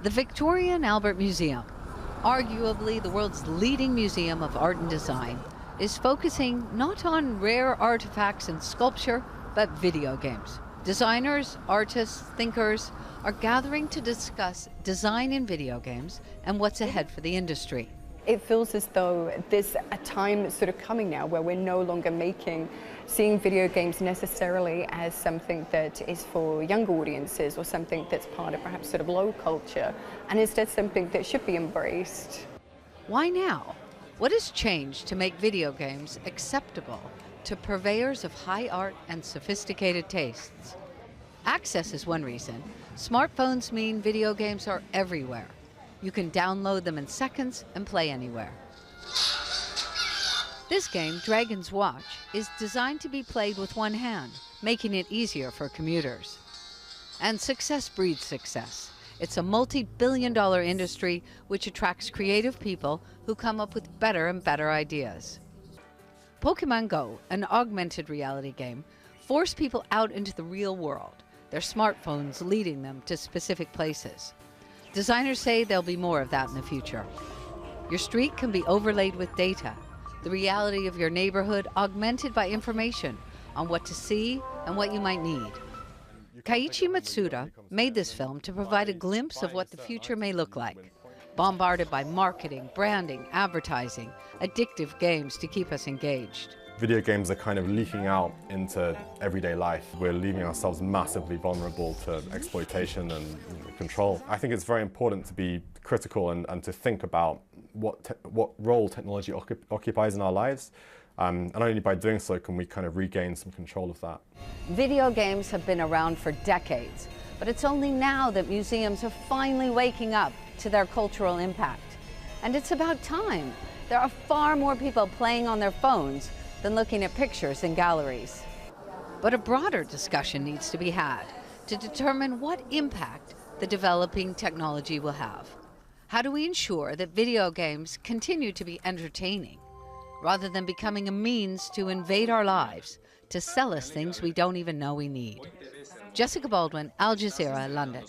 The Victoria and Albert Museum, arguably the world's leading museum of art and design, is focusing not on rare artifacts and sculpture, but video games. Designers, artists, thinkers are gathering to discuss design in video games and what's ahead for the industry. It feels as though there's a time that's sort of coming now where we're no longer seeing video games necessarily as something that is for younger audiences or something that's part of perhaps sort of low culture, and instead something that should be embraced. Why now? What has changed to make video games acceptable to purveyors of high art and sophisticated tastes? Access is one reason. Smartphones mean video games are everywhere. You can download them in seconds and play anywhere. This game, Dragon's Watch, is designed to be played with one hand, making it easier for commuters. And success breeds success. It's a multi-billion-dollar industry which attracts creative people who come up with better and better ideas. Pokemon Go, an augmented reality game, forced people out into the real world, their smartphones leading them to specific places. Designers say there'll be more of that in the future. Your street can be overlaid with data, the reality of your neighborhood augmented by information on what to see and what you might need. Keiichi Matsuda made this film to provide a glimpse of what the future may look like, bombarded by marketing, branding, advertising, addictive games to keep us engaged. Video games are kind of leaking out into everyday life. We're leaving ourselves massively vulnerable to exploitation and control. I think it's very important to be critical and to think about what role technology occupies in our lives. And only by doing so can we kind of regain some control of that. Video games have been around for decades, but it's only now that museums are finally waking up to their cultural impact. And it's about time. There are far more people playing on their phones than looking at pictures in galleries. But a broader discussion needs to be had to determine what impact the developing technology will have. How do we ensure that video games continue to be entertaining, rather than becoming a means to invade our lives, to sell us things we don't even know we need? Jessica Baldwin, Al Jazeera, London.